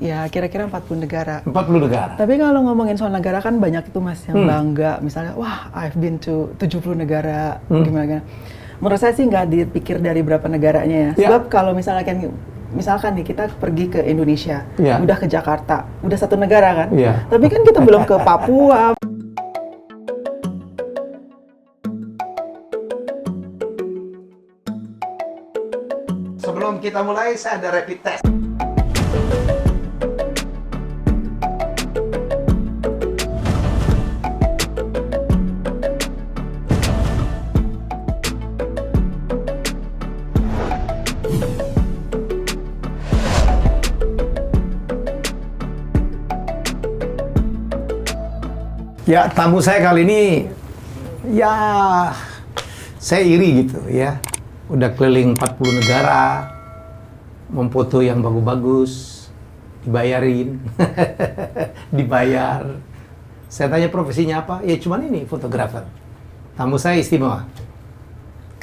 Ya, kira-kira 40 negara. 40 negara. Tapi kalau ngomongin soal negara kan banyak itu Mas yang bangga. Misalnya, wah I've been to 70 negara, gimana. Menurut saya sih nggak dipikir dari berapa negaranya ya. Sebab kalau misalkan nih kita pergi ke Indonesia, udah ke Jakarta, udah satu negara kan. Tapi kan kita belum ke Papua. Sebelum kita mulai, saya ada rapid test. Ya, tamu saya kali ini, ya, saya iri gitu ya. Udah keliling 40 negara, memfoto yang bagus-bagus, dibayarin, dibayar. Saya tanya profesinya apa? Ya cuman ini, fotografer. Tamu saya istimewa,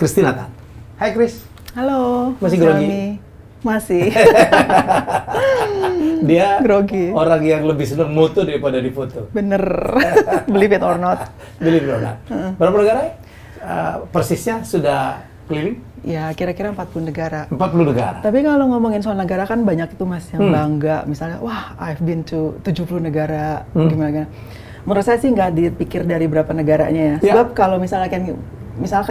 Christina Tan. Hai Chris. Halo. Masih grogi? Masih. Dia grogi. Orang yang lebih senang moto daripada difoto. Bener. Believe it or not. Believe it or not. Berapa negara? Persisnya sudah keliling? Ya, kira-kira 40 negara. 40 negara. Tapi kalau ngomongin soal negara kan banyak itu Mas yang bangga. Misalnya, wah I've been to 70 negara, gimana. Menurut saya sih nggak dipikir dari berapa negaranya ya. Sebab kalau misalkan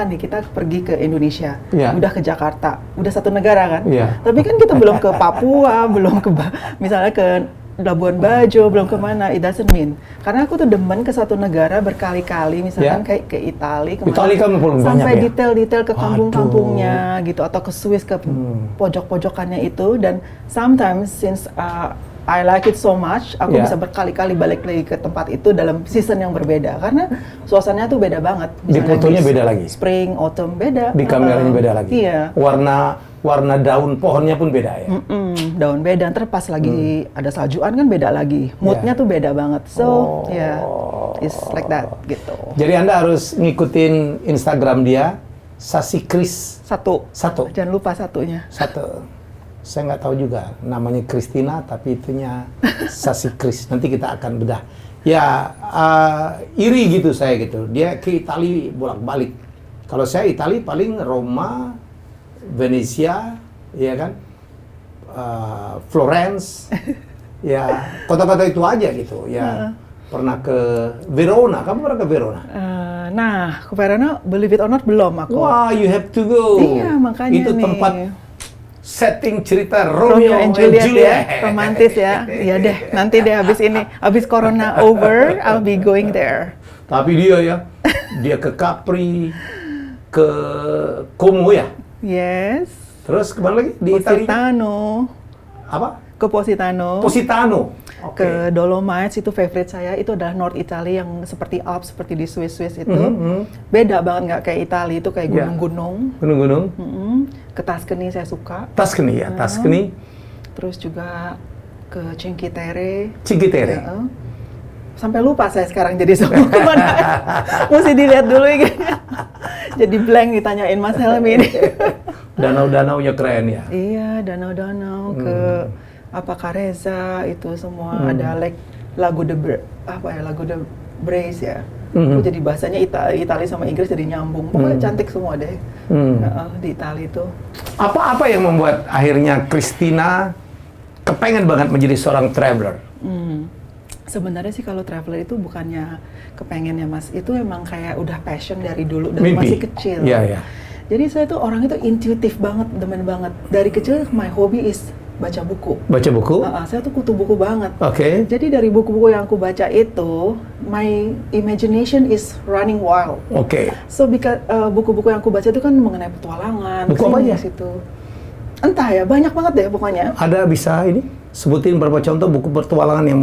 nih kita pergi ke Indonesia, udah ke Jakarta, udah satu negara kan. Tapi kan kita belum ke Papua, belum ke misalnya ke Labuan Bajo, belum kemana, it doesn't mean. Karena aku tuh demen ke satu negara berkali-kali, misalkan kayak ke Italia, Italia kan sampai banyak, detail-detail ke kampung-kampungnya gitu, atau ke Swiss, ke pojok-pojokannya itu. Dan sometimes since I like it so much, aku bisa berkali-kali balik lagi ke tempat itu dalam season yang berbeda. Karena suasananya tuh beda banget. Di fotonya beda lagi? Spring, autumn beda. Di kameranya beda lagi? Iya. Warna daun pohonnya pun beda ya? Daun beda, ntar pas lagi ada saljuan kan beda lagi. Moodnya tuh beda banget. So, it's like that gitu. Jadi Anda harus ngikutin Instagram dia, Sasi Chris. Satu. Jangan lupa satunya. Satu. Saya nggak tahu juga namanya Christina, tapi itunya Sasi Chris. Nanti kita akan bedah. Ya, iri gitu saya gitu. Dia ke Italia bolak-balik. Kalau saya Italia paling Roma, Venesia, ya kan, Florence, ya kota-kota itu aja gitu. Ya, pernah ke Verona. Kamu pernah ke Verona? Ke Verona, believe it or not, belum aku. Wah, you have to go. Iya, makanya itu nih. tempat setting cerita Romeo and Juliet. Ya, romantis ya. Iya deh, nanti deh habis Corona over, I'll be going there. Tapi dia ke Capri, ke Como ya. Yes. Terus kemana lagi? Di Italia? Positano. Apa? Ke Positano. Okay. Ke Dolomites, itu favorite saya. Itu adalah North Italy yang seperti Alps, seperti di Swiss itu. Beda banget, nggak kayak Italia, itu kayak gunung-gunung. Gunung-gunung. Ke Tuscany saya suka. Tuscany ya, Tuscany. Terus juga ke Cinque Terre. Sampai lupa saya sekarang jadi semua kemana. Mesti dilihat dulu ya. Jadi blank ditanyain Mas Helmi ini. Danau-danaunya keren ya. Iya, danau-danau ke Carezza itu semua. Ada Lago de Brace ya. Jadi bahasanya Italia sama Inggris jadi nyambung. Pokoknya cantik semua deh di Italia itu. Apa yang membuat akhirnya Christina kepengen banget menjadi seorang traveler? Sebenarnya sih kalau traveler itu bukannya kepengen ya Mas, itu emang kayak udah passion dari dulu, dari masih kecil. Iya. Jadi saya tuh orang itu intuitif banget, demen banget. Dari kecil my hobby is baca buku. Baca buku? Saya tuh kutu buku banget. Oke. Jadi dari buku-buku yang aku baca itu, my imagination is running wild. Oke. So buku-buku yang aku baca itu kan mengenai petualangan. Buku apa aja? Entah ya, banyak banget deh pokoknya. Ada bisa sebutin beberapa contoh buku petualangan yang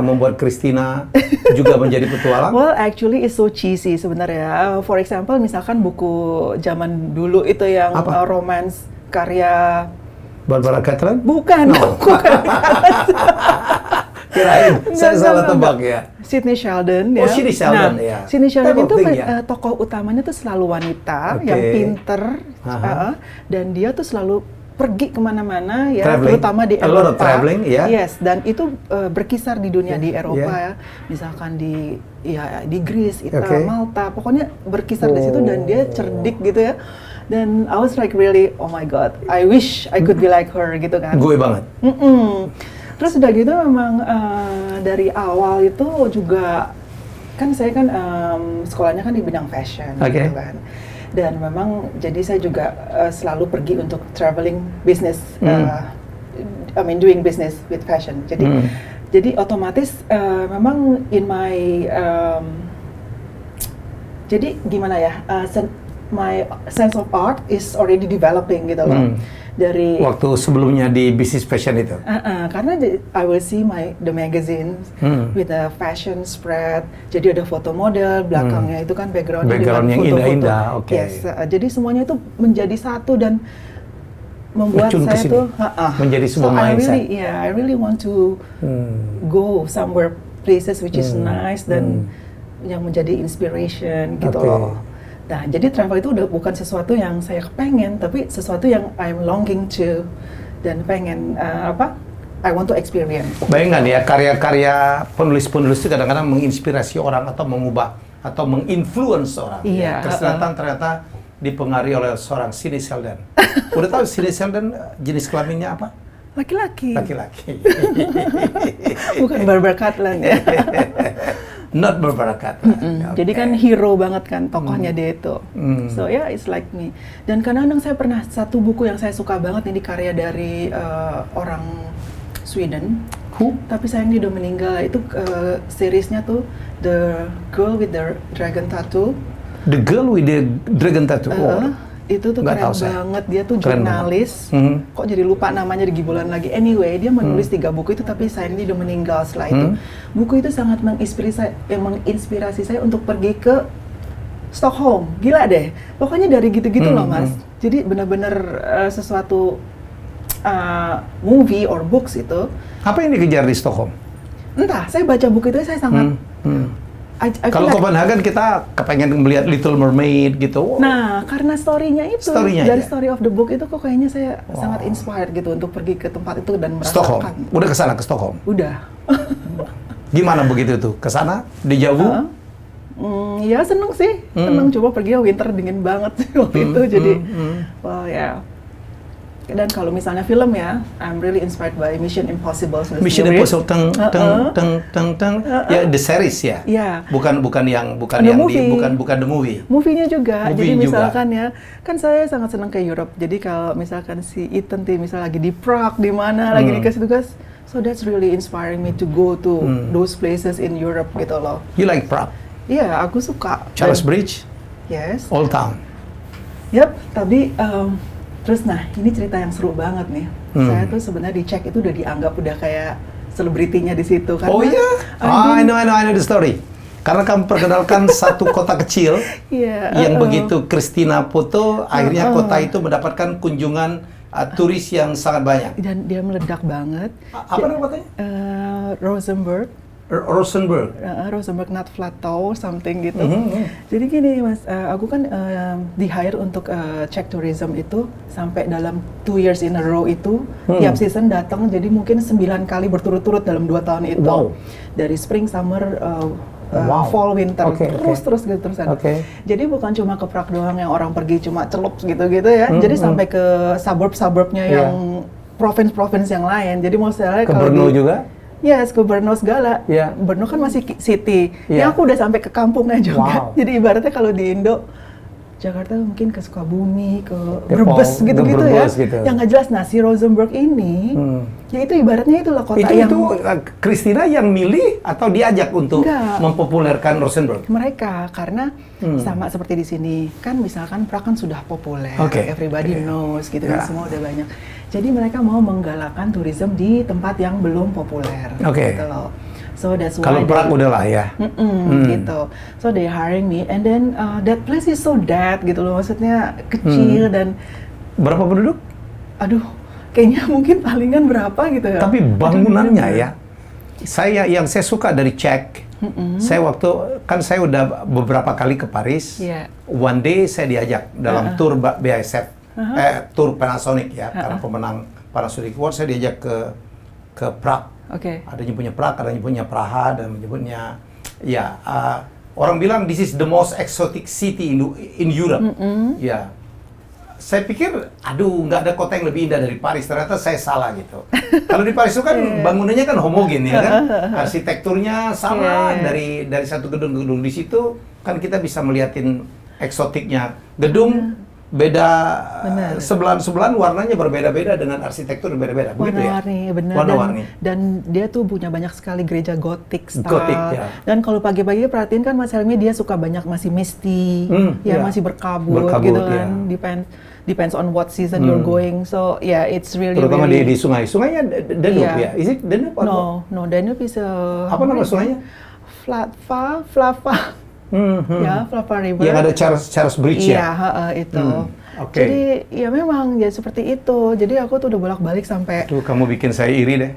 membuat Christina juga menjadi petualang? Well, actually it's so cheesy sebenarnya. For example, misalkan buku zaman dulu itu yang romance karya Barbara Catherine? Bukan. Kirain, saya salah tebak ya. Sidney Sheldon ya. Oh, Sidney Sheldon ya. Sidney Sheldon itu tokoh utamanya tuh selalu wanita yang pinter, dan dia tuh selalu pergi kemana-mana ya, Traveling. terutama di A Eropa. lot of traveling, yeah. Yes, dan itu berkisar di dunia di Eropa Yeah. ya, misalkan di Greece, Okay. Malta, pokoknya berkisar di situ dan dia cerdik gitu ya. Dan I was like really, oh my god, I wish I could be like her gitu kan. Gue banget. Terus udah gitu memang dari awal itu juga kan saya kan sekolahnya kan di bidang fashion Okay. gitu kan. Dan memang jadi saya juga selalu pergi untuk traveling business, I mean doing business with fashion. Jadi otomatis memang in my jadi gimana ya, my sense of art is already developing gitu loh. Dari Waktu sebelumnya di bisnis fashion itu. karena I will see the magazines with the fashion spread. Jadi ada foto model, belakangnya itu kan background yang indah-indah, oke. Yes, jadi semuanya itu menjadi satu dan membuat Terjun ke saya sini. tuh Menjadi sebuah mindset. I really want to go somewhere places which is nice dan yang menjadi inspiration gitu Oke. loh. Nah, jadi travel itu udah bukan sesuatu yang saya kepengen, tapi sesuatu yang I'm longing to dan pengen I want to experience. Bayangkan ya, karya-karya penulis-penulis itu kadang-kadang menginspirasi orang atau mengubah atau menginfluence orang. Iya. Chris Nathan ternyata dipengaruhi oleh seorang Sidney Sheldon. Udah tahu Sidney Sheldon jenis kelaminnya apa? Laki-laki. Laki-laki. Bukan Barbara Cartland ya. Not berbakat. Okay. Jadi kan hero banget kan tokohnya dia itu. So yeah, it's like me. Dan kadang-kadang saya pernah satu buku yang saya suka banget ini karya dari orang Sweden. Tapi sayang dia udah meninggal. Itu seriesnya tuh The Girl with the Dragon Tattoo. The Girl with the Dragon Tattoo. Itu tuh Nggak keren tahu saya. banget. Dia tuh Keren jurnalis. Kok jadi lupa namanya di bulan lagi. Anyway, dia menulis 3 buku itu tapi sayang dia udah meninggal setelah itu. Buku itu sangat menginspirasi saya untuk pergi ke Stockholm. Gila deh. Pokoknya dari gitu-gitu loh, Mas. Jadi benar-benar sesuatu movie or books itu. Apa yang dikejar di Stockholm? Entah, saya baca buku itu saya sangat I Kalau feel like- Copenhagen kita kepengen melihat Little Mermaid gitu. Nah, karena story-nya itu, Story-nya dari aja. story of the book itu kok kayaknya saya sangat inspired gitu untuk pergi ke tempat itu dan Stockholm. merasakan. Udah kesana ke Stockholm. Udah. Gimana begitu tuh? Kesana? Di jauh? Ya seneng sih, seneng coba pergi winter dingin banget sih waktu itu jadi, well ya. Dan kalau misalnya film ya, I'm really inspired by Mission Impossible. Mission Impossible teng. Ya the series ya. Iya. Bukan The movie. bukan the movie. Movie-nya juga. Movie Jadi juga. misalkan ya, kan saya sangat senang ke Europe. Jadi kalau misalkan si Ethan misal lagi di Prague, di mana lagi dikasih tugas, so that's really inspiring me to go to those places in Europe gitu loh. You like Prague? Iya, aku suka. Charles Bridge? Yes. Old Town? Yap, tapi terus nah ini cerita yang seru banget nih. Saya tuh sebenarnya di Czech itu udah dianggap udah kayak selebritinya di situ karena Oh iya? I know the story. Karena kamu perkenalkan satu kota kecil yang begitu Christina foto, akhirnya kota itu mendapatkan kunjungan turis yang sangat banyak. Dan dia meledak banget. Apa nama kotanya? Rosenberg. Rosenberg. Rosenberg Not Plateau, something gitu. Jadi gini Mas, aku kan di-hire untuk Czech tourism itu sampai dalam 2 years in a row itu, tiap season datang, jadi mungkin 9 kali berturut-turut dalam 2 tahun itu. Wow. Dari spring, summer, Wow. fall, winter, Okay. terus gitu terusan. Okay. Jadi bukan cuma ke Prague doang yang orang pergi cuma celup gitu-gitu ya, jadi sampai ke suburb-suburbnya yang province-province yang lain. Jadi mau saya Ke kalau Brno di- juga? Yes, ke Brno segala. Iya. Brno kan masih city. Iya. Ya aku udah sampai ke kampungnya juga. Wow. Jadi ibaratnya kalau di Indo, Jakarta mungkin ke Sukabumi, ke Depok, Brebes gitu-gitu ke ya. Brebes gitu. Yang nggak jelas. Nah, si Rosenberg ini, ya itu ibaratnya itulah kota yang Itu Christina yang milih atau diajak untuk Enggak. mempopulerkan Rosenberg? mereka karena sama seperti di sini kan misalkan Prague kan sudah populer, Oke. everybody knows gitu kan Ya. semua udah banyak. Jadi mereka mau menggalakkan tourism di tempat yang belum populer, Oke. gitu loh. So that's why Kalau Prague udah lah ya. gitu. So they hiring me and then that place is so dead gitu loh. Maksudnya kecil dan Berapa penduduk? aduh kayaknya mungkin palingan berapa gitu ya. Tapi Aduh, bangunannya bener-bener. ya, yang saya suka dari Czech, saya kan saya udah beberapa kali ke Paris. Iya. One day saya diajak dalam tour BASF Tour Panasonic ya, karena pemenang Panasonic Award saya diajak ke Prague. Ada yang punya Prague, ada yang punya Praha, dan menyebutnya ya orang bilang this is the most exotic city in Europe. Ya. Saya pikir, aduh, nggak ada kota yang lebih indah dari Paris. Ternyata saya salah gitu. Kalau di Paris itu kan bangunannya kan homogen ya kan, arsitekturnya sama dari satu gedung ke gedung. Di situ kan kita bisa melihatin eksotiknya gedung. Beda sebelahan warnanya berbeda-beda dengan arsitektur berbeda-beda. Warna-warni, benar. Warna-warni. Dan dia tuh punya banyak sekali gereja gotik style. Gotik, ya. Dan kalau pagi-pagi perhatiin kan Mas Helmi dia suka banyak masih misty, masih berkabut gitu kan. Depends on what season you're going. So it's really terutama di sungai. Sungainya Danube ya. Is it Danube? No, Danube is apa nama sungainya? Flava. Ya, Flava River. Yang ada Charles Bridge ya? Iya, itu. Jadi ya memang ya seperti itu. Jadi aku tuh udah bolak-balik sampai. Tuh kamu bikin saya iri deh.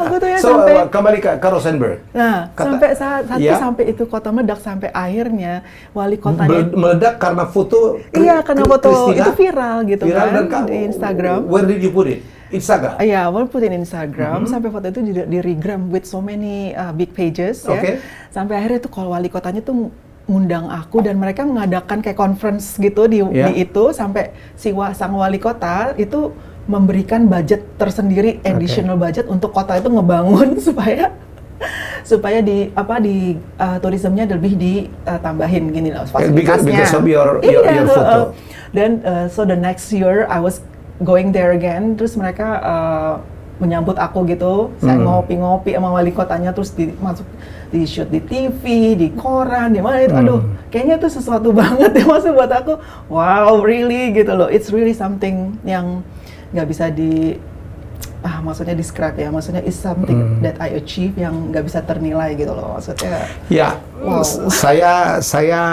Aku tuh ya sampai. Kembali ke Rosenberg. Nah, sampai itu kota meledak sampai akhirnya wali kotanya. Meledak karena foto. Iya, karena foto Christina, itu viral gitu dan di Instagram. Where did you put it? Instagram? Iya, we'll put in Instagram, sampai foto itu di regram with so many big pages ya. Sampai akhirnya tuh kalau wali kotanya tuh ngundang aku dan mereka mengadakan kayak conference gitu di itu, sampai sang wali kota itu memberikan budget tersendiri, additional budget untuk kota itu ngebangun supaya di turismenya lebih ditambahin gini loh fasilitasnya. Because of your photo. Dan so the next year I was going there again, terus mereka menyambut aku gitu. Saya ngopi-ngopi sama wali kotanya, terus di shoot di TV, di koran, di mana itu. Aduh, kayaknya itu sesuatu banget ya, maksud buat aku. Wow, really gitu loh. It's really something yang nggak bisa maksudnya describe ya. Maksudnya it's something that I achieve yang nggak bisa ternilai gitu loh. Maksudnya. Ya, wow. Saya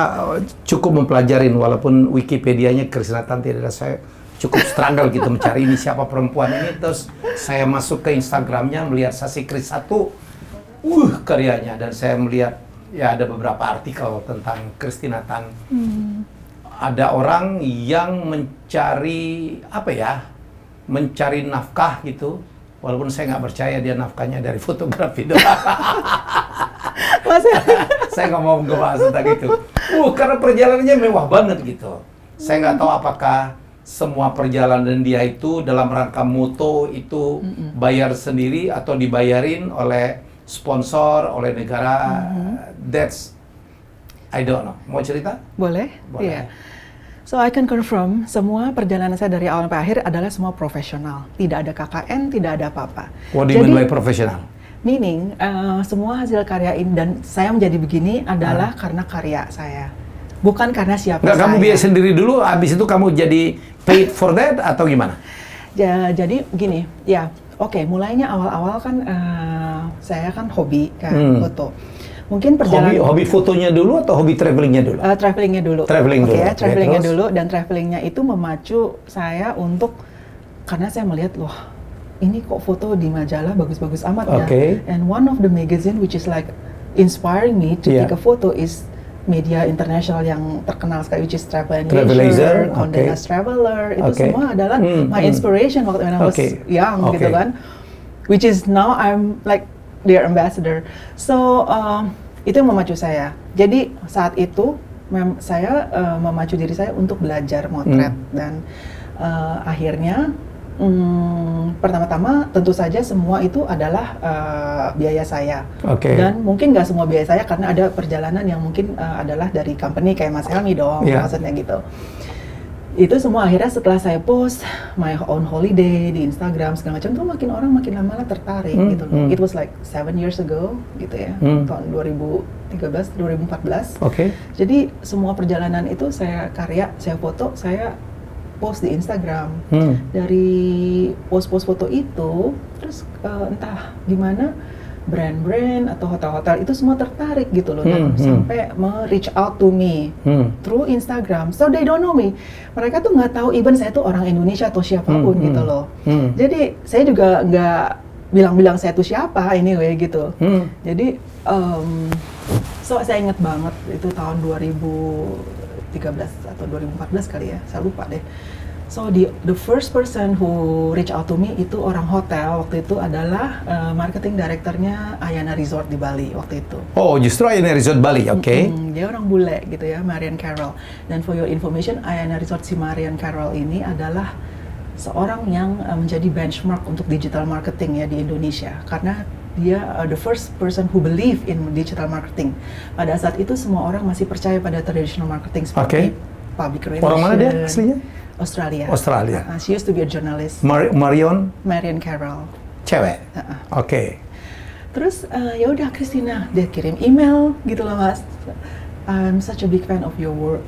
cukup mempelajarin, walaupun Wikipedianya Christina Tanti adalah saya cukup struggle gitu mencari ini siapa perempuan ini. Terus saya masuk ke Instagramnya, melihat Sasi Kris 1, karyanya, dan saya melihat ya ada beberapa artikel tentang Christina Tan. Ada orang yang mencari mencari nafkah gitu, walaupun saya nggak percaya dia nafkahnya dari fotografi doang. Saya nggak mau ngebahas tentang itu. Karena perjalanannya mewah banget gitu. Saya nggak tahu apakah semua perjalanan dia itu dalam rangka moto itu bayar sendiri atau dibayarin oleh sponsor, oleh negara. That's, I don't know. Mau cerita? Boleh. Yeah. So I can confirm, semua perjalanan saya dari awal sampai akhir adalah semua profesional. Tidak ada KKN, tidak ada apa-apa. What do you mean by profesional? Meaning, semua hasil karya ini dan saya menjadi begini adalah karena karya saya. Bukan karena siapa saya. Kamu biaya sendiri dulu, habis itu kamu jadi paid for that atau gimana? Jadi gini, mulainya awal-awal kan saya kan hobi kan foto. Mungkin perjalanan hobi fotonya dulu atau hobi travelingnya dulu? Travelingnya dulu. Travelingnya dulu, dan travelingnya itu memacu saya untuk, karena saya melihat loh, ini kok foto di majalah bagus-bagus amat ya. And one of the magazine which is like inspiring me to take a photo is media internasional yang terkenal sekali, which is Travelnature, Condé Nast Traveler, itu semua adalah my inspiration waktu I was young gitu kan. Which is now I'm like their ambassador. So itu yang memacu saya. Jadi saat itu saya memacu diri saya untuk belajar motret dan akhirnya pertama-tama tentu saja semua itu adalah biaya saya. Dan mungkin nggak semua biaya saya karena ada perjalanan yang mungkin adalah dari company kayak Mas Helmi dong, maksudnya gitu. Itu semua akhirnya setelah saya post my own holiday di Instagram segala macam, tuh makin orang makin lama tertarik gitu loh. It was like 7 years ago gitu ya, tahun 2013, 2014. Jadi semua perjalanan itu saya foto, saya post di Instagram. Dari post-post foto itu, terus entah gimana brand-brand atau hotel-hotel itu semua tertarik gitu loh, dan sampai reach out to me through Instagram. So they don't know me. Mereka tuh nggak tahu even saya tuh orang Indonesia atau siapapun gitu loh. Jadi saya juga nggak bilang-bilang saya tuh siapa anyway gitu. So saya inget banget itu tahun 2013 2013 atau 2014 kali ya, saya lupa deh. So the first person who reach out to me itu orang hotel waktu itu adalah marketing directornya Ayana Resort di Bali waktu itu. Oh, justru Ayana Resort Bali, oke. Dia orang bule gitu ya, Marian Carroll. Dan for your information, Ayana Resort si Marian Carroll ini adalah seorang yang menjadi benchmark untuk digital marketing ya di Indonesia. Karena dia the first person who believe in digital marketing. Pada saat itu semua orang masih percaya pada traditional marketing seperti public relation. Orang mana dia aslinya? Australia. She used to be a journalist. Marian Carroll. Cewek. Oke. Terus ya udah Christina, dia kirim email gitu loh Mas. I'm such a big fan of your work.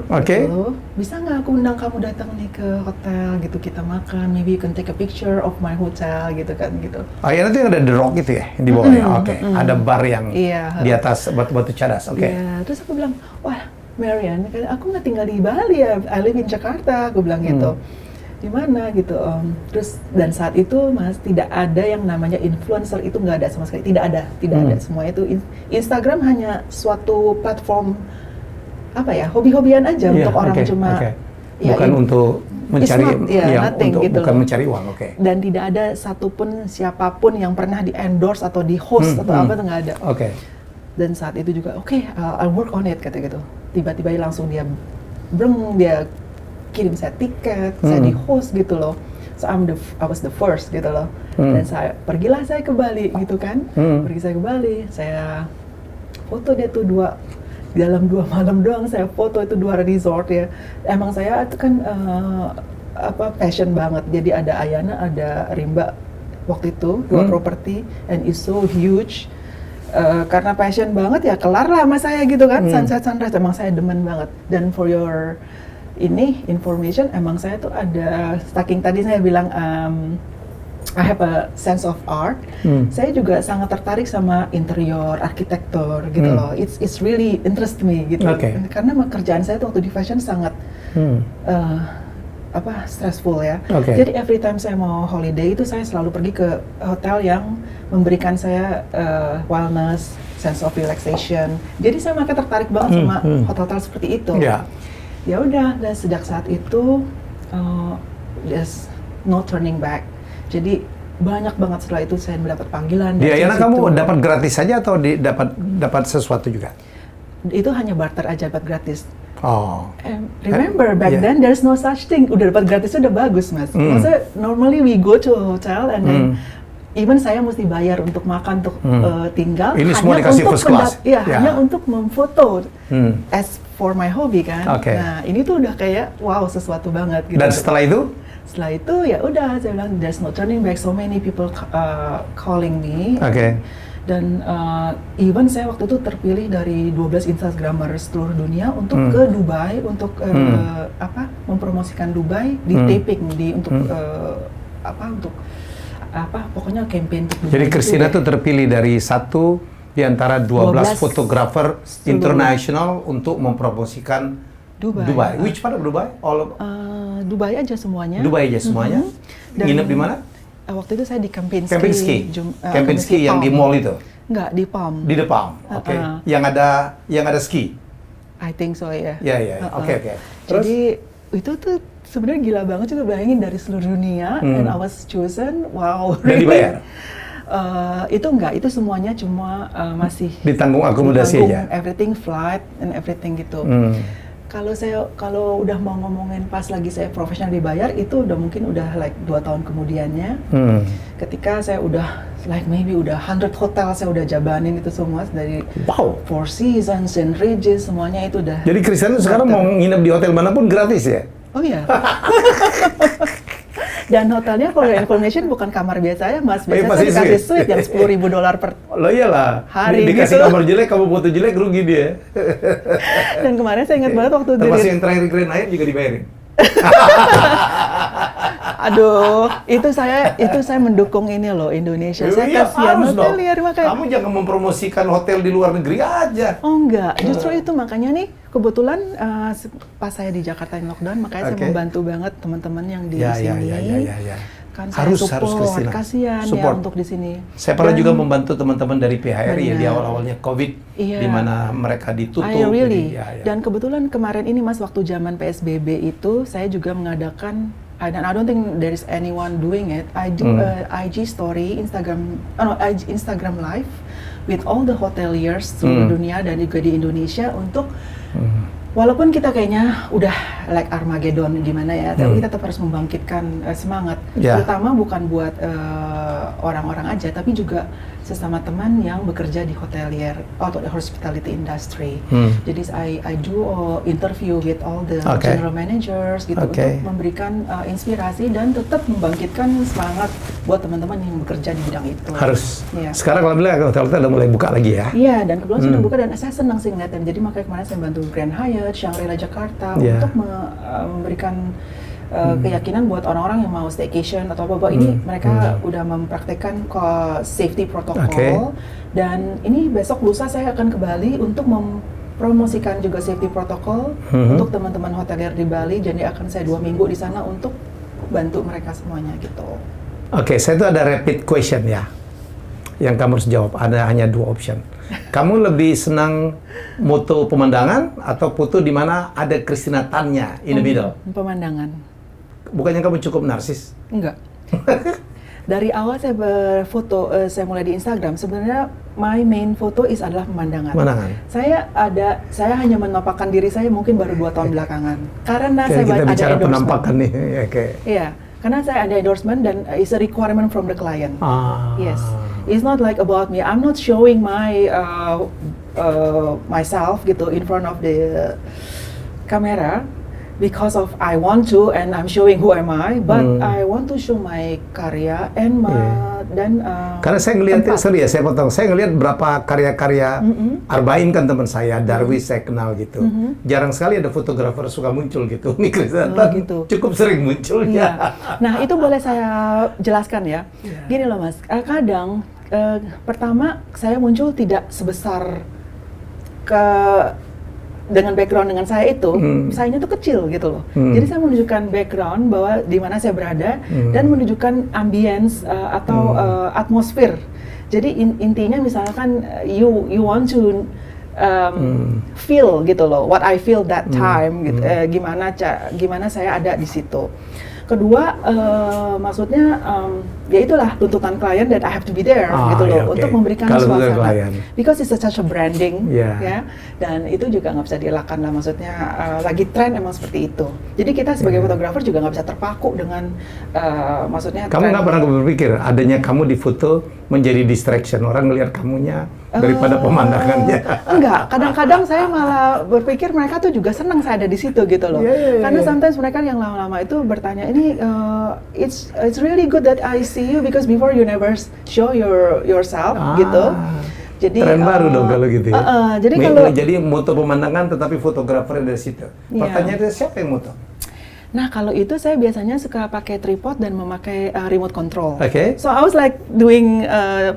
Oke. Gitu. Bisa nggak aku undang kamu datang nih ke hotel gitu, kita makan. Maybe you can take a picture of my hotel gitu kan gitu. Ayana itu yang ada The Rock gitu ya di bawahnya. Oke. Ada bar yang di atas batu cadas. Oke. Iya. Terus aku bilang, wah Marian, aku nggak tinggal di Bali ya, I live in Jakarta, aku bilang gitu. Di mana gitu terus dan saat itu Mas tidak ada yang namanya influencer, itu nggak ada sama sekali, tidak ada semua itu Instagram hanya suatu platform apa ya, hobi-hobian aja untuk orang cuma ya, bukan untuk mencari gitu bukan mencari uang. Dan tidak ada satupun siapapun yang pernah di endorse atau di host atau apa tuh nggak ada. Dan saat itu juga I'll work on it kata gitu. Tiba-tiba langsung dia kirim saya tiket, saya di host gitu loh. So I was the first gitu loh. Dan pergilah saya ke Bali gitu kan. Pergi saya ke Bali, saya foto dia tuh dalam 2 malam doang saya foto itu 2 resort ya. Emang saya itu kan passion banget. Jadi ada Ayana, ada Rimba waktu itu 2 properti and it's so huge. Karena passion banget ya kelar lah sama saya gitu kan. Sunset sunrise emang saya demen banget. Dan for your information, emang saya tuh ada, saking tadi saya bilang I have a sense of art, saya juga sangat tertarik sama interior, arsitektur gitu loh. It's really interest me gitu. Karena pekerjaan saya tuh waktu di fashion sangat stressful ya. Jadi every time saya mau holiday itu saya selalu pergi ke hotel yang memberikan saya wellness, sense of relaxation. Jadi saya makin tertarik banget sama hotel-hotel seperti itu. Ya udah, dan sejak saat itu there's no turning back. Jadi banyak banget setelah itu saya mendapat panggilan. Di Ayana kamu dapat gratis saja atau dapat sesuatu juga? Itu hanya barter aja, dapat gratis. Remember back then there's no such thing. Udah dapat gratis udah bagus Mas. Maksudnya normally we go to a hotel and then even saya mesti bayar untuk makan, untuk tinggal. Ini semua dikasih first class. Hanya untuk memfoto as for my hobby kan. Nah ini tuh udah kayak wow, sesuatu banget gitu. Dan setelah itu? Setelah itu ya udah saya bilang there's no turning back. So many people calling me. Dan even saya waktu itu terpilih dari 12 Instagrammer seluruh dunia untuk ke Dubai untuk mempromosikan Dubai di taping pokoknya campaign untuk Dubai. Jadi Christina tuh terpilih dari satu di antara 12 fotografer internasional untuk mempromosikan Dubai. Which part of Dubai? Dubai aja semuanya. Nginep di mana? Waktu itu saya di Kempinski. Kempinski yang di mall itu? Enggak, di Palm. Di The Palm, Yang ada ski? I think so ya. Oke. Jadi itu tuh sebenarnya gila banget juga, bayangin dari seluruh dunia and I was chosen. Wow. Dan dibayar? Itu enggak, itu semuanya cuma masih ditanggung akomodasi aja. Everything, flight and everything gitu. Kalau udah mau ngomongin pas lagi saya profesional dibayar, itu udah mungkin udah like 2 tahun kemudiannya. Ketika saya udah like maybe udah 100 hotel saya udah jabanin itu semua dari Four Seasons, St. Regis, semuanya itu udah. Jadi Christina sekarang mau nginep di hotel manapun gratis ya? Oh iya. Dan hotelnya for your information bukan kamar biasa ya Mas, biasanya saya dikasih suite yang $10,000 per hari dikasih gitu. Kamar jelek, kamu foto jelek, rugi dia. Dan kemarin saya ingat banget waktu termasuk yang terakhir Grand Hyatt juga dibayarin. Aduh, itu saya mendukung ini loh Indonesia. Saya kasihan hotel liar makanya. Kamu jangan mempromosikan hotel di luar negeri aja. Oh enggak, justru itu makanya nih kebetulan pas saya di Jakarta yang lockdown, makanya saya membantu banget teman-teman yang di sini. kan harus saya support, Christina. kasihan ya Support. untuk di sini. Saya pernah juga membantu teman-teman dari PHRI ya di awal-awalnya COVID, Iya. di mana mereka ditutup. Really. Jadi, Dan kebetulan kemarin ini Mas, waktu zaman PSBB itu saya juga mengadakan, dan I don't think there is anyone doing it. I do IG story, Instagram live with all the hoteliers seluruh dunia dan juga di Indonesia untuk walaupun kita kayaknya udah like Armageddon gimana ya, tapi kita tetap harus membangkitkan semangat, terutama bukan buat orang-orang aja, tapi juga sesama teman yang bekerja di hotelier atau the hospitality industry. Jadi I do interview with all the general managers gitu untuk memberikan inspirasi dan tetap membangkitkan semangat buat teman-teman yang bekerja di bidang itu. Harus. Ya. Sekarang alhamdulillah hotel-hotel udah mulai buka lagi ya. Iya, dan kebetulan sudah buka dan saya senang sih ngeliatnya. Jadi makanya kemarin saya bantu Grand Hyatt, Shangri-La Jakarta untuk memberikan keyakinan buat orang-orang yang mau staycation atau apa-apa. Ini mereka udah mempraktekkan safety protocol dan ini besok lusa saya akan ke Bali untuk mempromosikan juga safety protocol untuk teman-teman hotelier di Bali. Jadi akan saya 2 minggu di sana untuk bantu mereka semuanya gitu. Oke, saya itu ada rapid question ya, yang kamu harus jawab. Ada hanya 2 option. Kamu lebih senang moto pemandangan atau foto di mana ada Christina Tan-nya in the middle? Pemandangan. Bukannya kamu cukup narsis? Enggak. Dari awal saya berfoto, saya mulai di Instagram, sebenarnya my main foto adalah pemandangan. Saya hanya menampakkan diri saya mungkin baru 2 tahun belakangan. Karena saya kita ada bicara endorsement. penampakan nih. Iya, karena saya ada endorsement dan it's a requirement from the client. Yes, it's not like about me. I'm not showing my myself gitu in front of the camera because of I want to and I'm showing who am I, but I want to show my karya and karena saya ngelihat, sorry ya saya potong, saya ngelihat berapa karya-karya Arbain kan teman saya, Darwis saya kenal gitu. Jarang sekali ada fotografer suka muncul gitu. Nih gitu. Cukup sering munculnya. Nah itu boleh saya jelaskan ya. Gini loh Mas, kadang pertama saya muncul tidak sebesar dengan background dengan saya itu, sayanya tuh kecil gitu loh. Jadi saya menunjukkan background bahwa di mana saya berada dan menunjukkan ambience atau atmosfer. Jadi intinya misalkan you want to feel gitu loh, what I feel that time gitu. Gimana saya ada di situ. Kedua, maksudnya ya itulah tuntutan klien that I have to be there gitu loh untuk memberikan suasana. Because it's such a branding, ya. Dan itu juga nggak bisa dielakkan lah. Maksudnya lagi tren emang seperti itu. Jadi kita sebagai fotografer juga nggak bisa terpaku dengan maksudnya. Kamu nggak pernah berpikir adanya kamu di foto menjadi distraction orang melihat kamunya daripada pemandangannya? Enggak, kadang-kadang saya malah berpikir mereka tuh juga senang saya ada di situ gitu loh. Karena sometimes mereka yang lama-lama itu bertanya, ini it's really good that I see you because before you never show yourself gitu. Jadi tren baru dong kalau gitu ya. Jadi moto pemandangan tetapi fotografer dari situ. Pertanyaannya siapa yang moto? Nah kalau itu saya biasanya suka pakai tripod dan memakai remote control. So I was like doing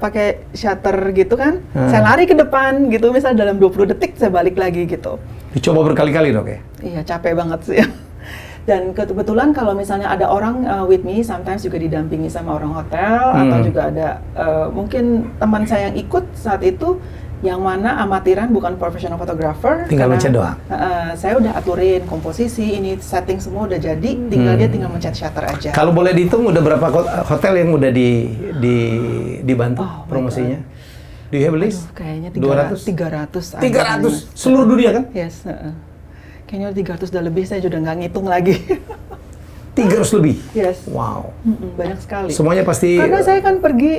pakai shutter gitu kan. Saya lari ke depan gitu, misal dalam 20 detik saya balik lagi gitu. Dicoba berkali-kali dong ya? Iya capek banget sih. Dan kebetulan kalau misalnya ada orang with me, sometimes juga didampingi sama orang hotel atau juga ada mungkin teman saya yang ikut saat itu yang mana amatiran bukan professional photographer. Tinggal mencet doang. Saya udah aturin komposisi, ini setting semua udah jadi, dia tinggal mencet shutter aja. Kalau boleh dihitung udah berapa hotel yang udah dibantu promosinya? Do you have a list? Kayaknya 300 seluruh dunia kan? Yes. Kayaknya 300 udah lebih, saya juga nggak ngitung lagi. 300 lebih? Yes. Wow. Banyak sekali. Semuanya pasti... Karena saya kan pergi,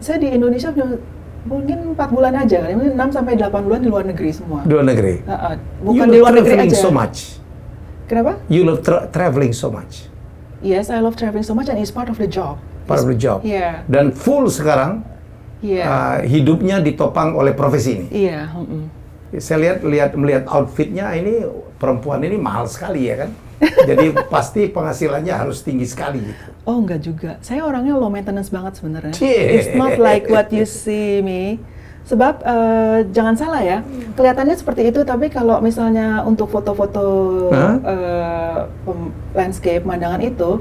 saya di Indonesia mungkin 4 bulan aja, mungkin 6 sampai 8 bulan di luar negeri semua. Di luar negeri? Bukan di luar negeri aja. So much. Kenapa? You love traveling so much. Yes, I love traveling so much and it's part of the job. Part of the job. Yeah. Dan full sekarang hidupnya ditopang oleh profesi ini. Iya. Saya melihat outfitnya ini, perempuan ini mahal sekali ya kan? Jadi pasti penghasilannya harus tinggi sekali gitu. Oh enggak juga, saya orangnya low maintenance banget sebenarnya. It's not like what you see me. Sebab jangan salah ya, kelihatannya seperti itu, tapi kalau misalnya untuk foto-foto landscape, pemandangan itu,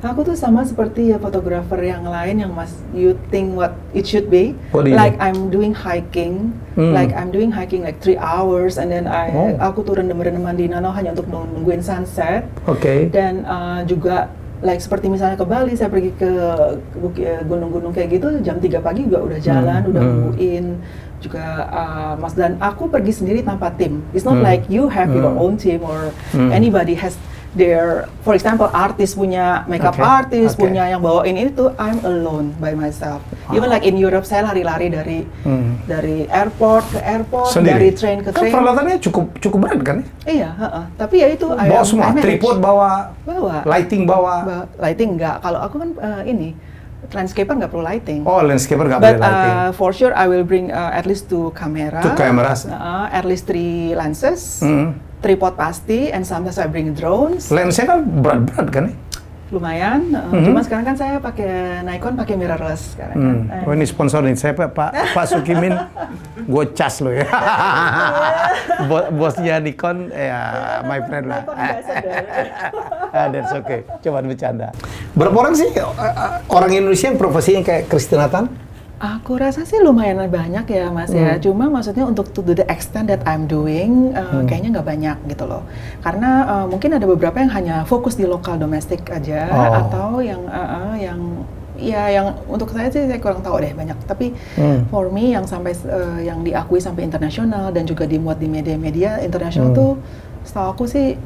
Aku tuh sama seperti ya fotografer yang lain yang you think what it should be. What do you Like do? I'm doing hiking, like 3 hours and then aku tuh rendem-rendeman di danau hanya untuk nungguin sunset. Oke. Dan juga like seperti misalnya ke Bali, saya pergi ke gunung-gunung kayak gitu jam 3 pagi juga udah jalan, udah nungguin juga Mas, dan aku pergi sendiri tanpa tim. It's not like you have your own team or anybody has their, for example, artis punya makeup artist, punya yang bawain itu. I'm alone by myself. Even like in Europe, saya lari-lari dari airport ke airport, sendiri. dari train ke train. Peralatannya cukup berat kan? Iya, tapi ya itu Bawa semua, tripod bawa, lighting bawa. Lighting enggak. Kalau aku kan ini landscaper nggak perlu lighting. Oh, landscaper nggak perlu lighting. For sure, I will bring at least 2 camera. 2 cameras. At least 3 lenses. Tripod pasti, and sometimes I bring drones. Lensnya kan berat-berat kan? Lumayan. Cuma sekarang kan saya pakai Nikon, pakai mirrorless sekarang kan. Oh, ini sponsor nih, saya Pak Sukimin, gue cas lo ya. Bosnya Nikon, ya my friend lah. That's okay, cuma bercanda. Berapa orang sih orang Indonesia yang profesinya kayak Christina Tan? Aku rasa sih lumayan banyak ya Mas ya. Cuma maksudnya untuk to the extent that I'm doing, kayaknya nggak banyak gitu loh. Karena mungkin ada beberapa yang hanya fokus di lokal domestik aja, atau yang untuk saya sih saya kurang tahu deh banyak. Tapi for me yang sampai yang diakui sampai internasional dan juga dimuat di media-media internasional tuh, setahu aku sih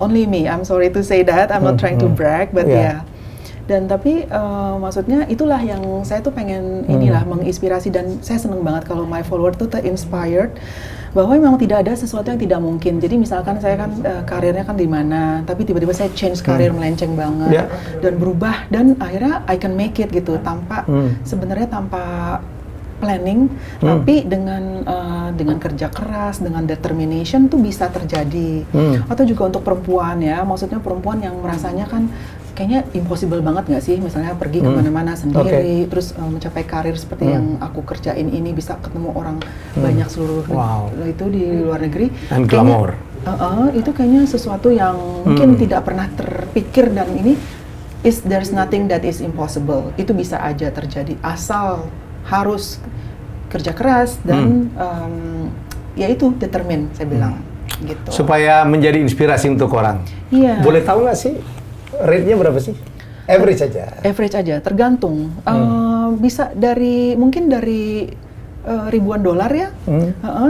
only me. I'm sorry to say that. I'm not trying to brag, but yeah. Dan tapi maksudnya itulah yang saya tuh pengen menginspirasi, dan saya seneng banget kalau my follower tuh ter-inspired bahwa memang tidak ada sesuatu yang tidak mungkin. Jadi misalkan saya kan karirnya kan di mana, tapi tiba-tiba saya change karir melenceng banget dan berubah, dan akhirnya I can make it gitu tanpa sebenarnya tanpa planning, tapi dengan kerja keras, dengan determination tuh bisa terjadi. Atau juga untuk perempuan ya, maksudnya perempuan yang merasanya kan kayaknya impossible banget nggak sih, misalnya pergi kemana-mana sendiri, terus mencapai karir seperti yang aku kerjain ini, bisa ketemu orang banyak seluruh itu di luar negeri. And glamour. Itu kayaknya sesuatu yang mungkin tidak pernah terpikir, dan ini there's nothing that is impossible. Itu bisa aja terjadi asal harus kerja keras dan ya itu determine, saya bilang gitu. Supaya menjadi inspirasi untuk orang. Iya. Boleh tahu nggak sih rate-nya berapa sih? Average aja. Average aja, tergantung. Bisa mungkin dari ribuan dolar ya.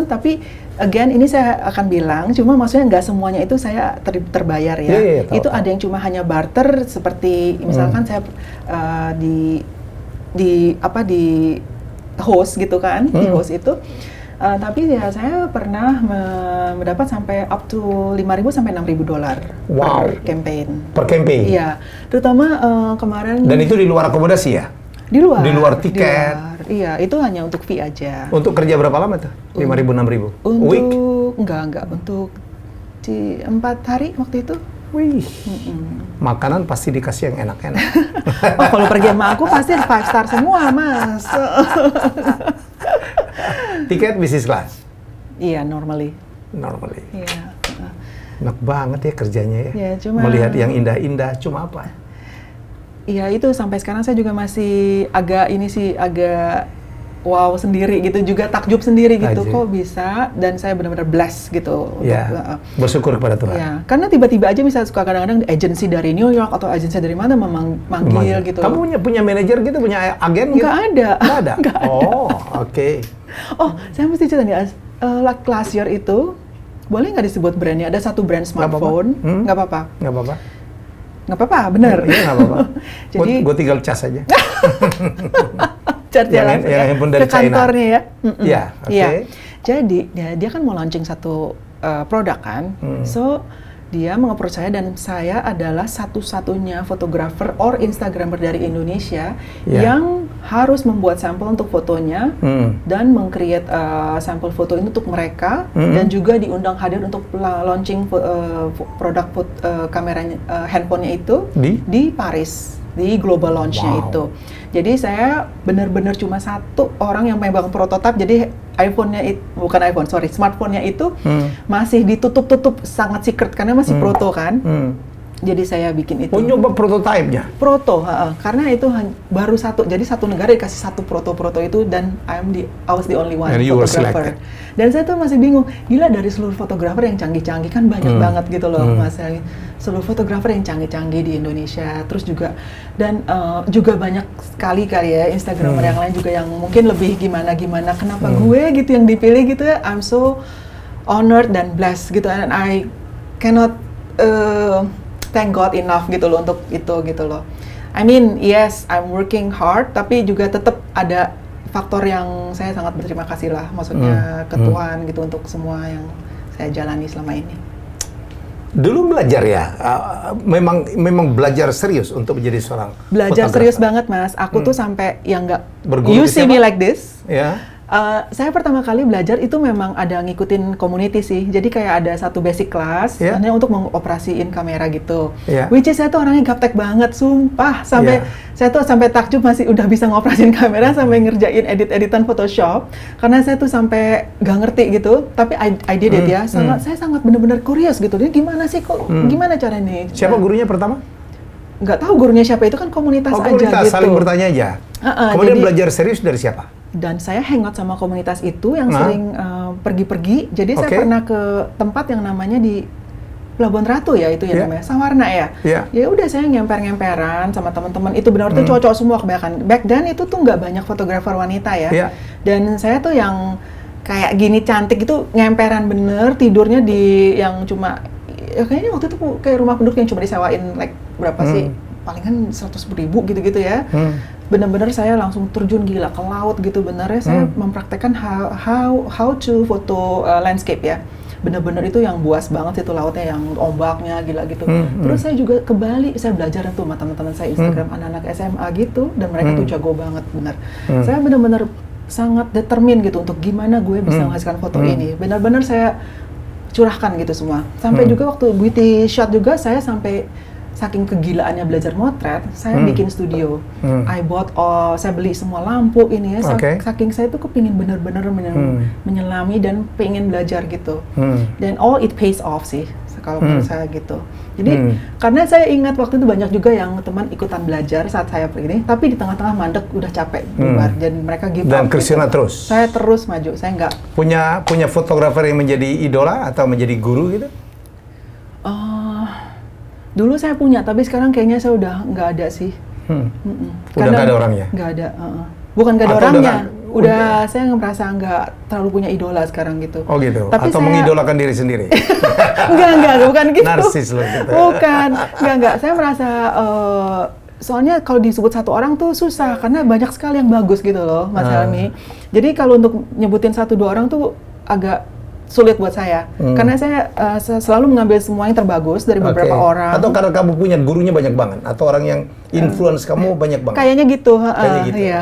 Tapi again ini saya akan bilang, cuma maksudnya nggak semuanya itu saya terbayar ya. Itu ada yang cuma hanya barter, seperti misalkan saya di host gitu kan, di host itu. Tapi ya saya pernah mendapat sampai up to 5.000 sampai 6.000 dolar per campaign. Per campaign? Iya, terutama kemarin. Dan itu di luar akomodasi ya? Di luar. Di luar tiket? Di luar. Iya, itu hanya untuk fee aja. Untuk kerja berapa lama tuh? 5.000, 6.000? Week? Enggak. Untuk 4 hari waktu itu. Wih, makanan pasti dikasih yang enak-enak. Kalau pergi sama aku pasti 5 star semua, Mas. Tiket bisnis class? Iya, normally. Iya. Enak banget ya kerjanya ya. Ya, cuma melihat yang indah-indah, cuma apa? Iya, itu sampai sekarang saya juga masih agak wow sendiri gitu, juga takjub sendiri gitu. Kok bisa, dan saya benar-benar blessed gitu. Ya, bersyukur kepada Tuhan. Ya, karena tiba-tiba aja misalnya suka kadang-kadang agensi dari New York atau agensi dari mana manggil gitu. Kamu punya manajer gitu, punya agen gitu? Nggak ada. Nggak ada? Oh, oke. Oh, saya mesti cerita nih, last year itu, boleh nggak disebut brandnya? Ada satu brand smartphone. Nggak apa-apa. Nggak apa-apa, bener. Iya, nggak apa-apa. Jadi gue tinggal cas aja. yang handphone dari ke kantornya ya. Iya, oke. Jadi dia kan mau launching satu produk kan. So dia meng-approach saya, dan saya adalah satu-satunya fotografer or Instagramer dari Indonesia yang harus membuat sampel untuk fotonya dan meng-create sampel foto ini untuk mereka, dan juga diundang hadir untuk launching produk kamera handphonenya itu di Paris, di global launch-nya itu. Jadi saya benar-benar cuma satu orang yang memang prototipe. Jadi smartphone-nya itu masih ditutup-tutup, sangat secret karena masih proto kan. Jadi saya bikin itu. Oh, nyoba prototipenya? Proto, karena itu baru satu. Jadi satu negara dikasih satu proto itu dan I was the only one photographer. Dan saya tuh masih bingung, gila dari seluruh fotografer yang canggih-canggih kan banyak banget gitu loh, Mas Eli. Seluruh fotografer yang canggih-canggih di Indonesia, terus juga dan juga banyak sekali ya Instagramer yang lain juga yang mungkin lebih gimana-gimana. Kenapa gue gitu yang dipilih gitu ya? I'm so honored dan blessed gitu, and I cannot thank God enough gitu loh untuk itu gitu loh. I mean, yes, I'm working hard, tapi juga tetap ada faktor yang saya sangat berterima kasih lah, maksudnya ke Tuhan gitu untuk semua yang saya jalani selama ini. Dulu belajar ya, memang belajar serius untuk menjadi seorang belajar serius banget, Mas. Aku tuh sampai yang nggak, you see me like this. Ya. Saya pertama kali belajar itu memang ada ngikutin community sih. Jadi kayak ada satu basic class hanya untuk mengoperasiin kamera gitu. Which is saya tuh orangnya gaptek banget, sumpah. Sampai saya tuh sampai takjub masih udah bisa ngoperasiin kamera sampai ngerjain edit-editan Photoshop. Karena saya tuh sampai gak ngerti gitu. Tapi I did it ya. Saya sangat bener-bener curious gitu. Ini gimana sih kok? Gimana caranya? Siapa gurunya pertama? Nggak tahu gurunya siapa, itu kan komunitas aja gitu. Saling bertanya aja. Kemudian jadi, belajar serius dari siapa? Dan saya hangout sama komunitas itu yang sering pergi-pergi. Jadi saya pernah ke tempat yang namanya di Pelabuhan Ratu ya, itu ya namanya Sawarna ya. Ya udah saya ngemper-ngemperan sama teman-teman. Itu benar tuh cocok semua kebanyakan. Back then itu tuh nggak banyak fotografer wanita ya. Dan saya tuh yang kayak gini cantik itu ngemperan bener, tidurnya di yang cuma kayaknya waktu itu kayak rumah penduduk yang cuma disewain like berapa sih? Palingan 100.000 gitu-gitu ya. Bener-bener saya langsung terjun gila ke laut gitu, benernya saya mempraktekkan how to foto landscape ya. Bener-bener itu yang buas banget itu lautnya, yang ombaknya gila gitu. Terus saya juga ke Bali, saya belajar tuh sama teman-teman saya Instagram anak-anak SMA gitu, dan mereka tuh jago banget bener. Saya bener-bener sangat determin gitu untuk gimana gue bisa menghasilkan foto ini. Bener-bener saya curahkan gitu semua. Sampai juga waktu beauty shot juga saya sampai saking kegilaannya belajar motret, saya bikin studio. Saya beli semua lampu ini ya. Saking saya tuh kepingin bener-bener menyelami dan pengen belajar gitu. Dan all it pays off sih, kalau menurut saya gitu. Jadi karena saya ingat waktu itu banyak juga yang teman ikutan belajar saat saya pergi, tapi di tengah-tengah mandek udah capek bubar, dan mereka give up. Dan Christina gitu. Terus? Saya terus maju, saya nggak. Punya fotografer yang menjadi idola atau menjadi guru gitu? Dulu saya punya, tapi sekarang kayaknya saya udah nggak ada sih. Udah nggak ada orangnya? Nggak ada. Bukan nggak ada orangnya. Udah saya ngerasa nggak terlalu punya idola sekarang gitu. Oh gitu? Tapi atau mengidolakan diri sendiri? Enggak, bukan gitu. Narsis loh gitu. Bukan, enggak. Saya merasa, soalnya kalau disebut satu orang tuh susah, karena banyak sekali yang bagus gitu loh, Mas Helmi. Jadi kalau untuk nyebutin 1-2 orang tuh agak sulit buat saya, karena saya selalu mengambil semua yang terbagus dari beberapa orang. Atau karena kamu punya gurunya banyak banget, atau orang yang influence kamu banyak banget. Kayaknya gitu. Iya.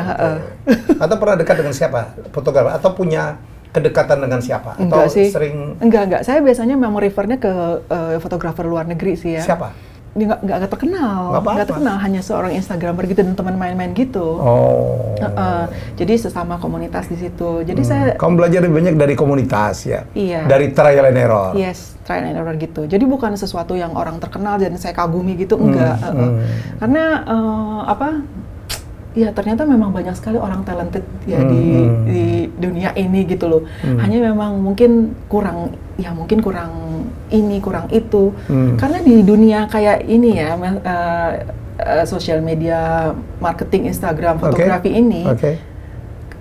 Atau pernah dekat dengan siapa fotografer? Atau punya kedekatan dengan siapa? Enggak atau sih. Sering? Enggak. Saya biasanya memang refernya ke fotografer luar negeri sih ya. Siapa? Nggak terkenal, hanya seorang Instagramer gitu dan teman main-main gitu. Jadi sesama komunitas di situ. Jadi kamu belajar lebih banyak dari komunitas ya? Iya. Dari trial and error? Yes, trial and error gitu. Jadi bukan sesuatu yang orang terkenal dan saya kagumi gitu, enggak. Karena ya ternyata memang banyak sekali orang talented ya di dunia ini gitu loh. Hanya memang mungkin kurang ini, kurang itu. Karena di dunia kayak ini ya, sosial media, marketing, Instagram, fotografi ini,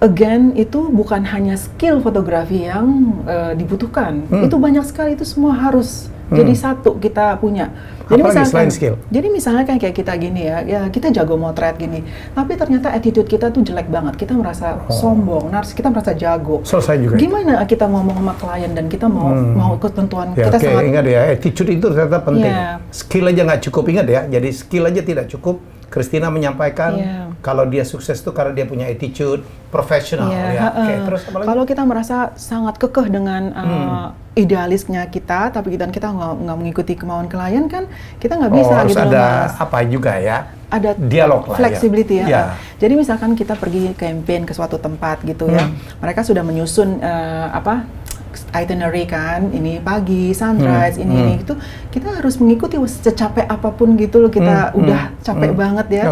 again itu bukan hanya skill fotografi yang dibutuhkan. Itu banyak sekali, itu semua harus jadi satu kita punya. Jadi selain skill? Jadi misalnya kayak kita gini ya kita jago motret gini, tapi ternyata attitude kita tuh jelek banget. Kita merasa sombong, kita merasa jago. Selesai juga. Gimana kita ngomong sama klien dan kita mau ketentuan kita sangat. Ingat ya, attitude itu ternyata penting. Skill aja nggak cukup, ingat ya. Jadi skill aja tidak cukup. Christina menyampaikan kalau dia sukses tuh karena dia punya attitude profesional. Terus apa lagi? Kalau kita merasa sangat kekeh dengan idealisnya kita, tapi kita nggak mengikuti kemauan klien kan, kita nggak bisa harus gitu loh, ada Mas. apa juga ya? Ada dialog lah, flexibility ya. Jadi misalkan kita pergi campaign ke suatu tempat gitu ya, mereka sudah menyusun itinerary kan, ini pagi, sunrise, ini itu kita harus mengikuti secapek apapun gitu loh, kita udah capek banget ya.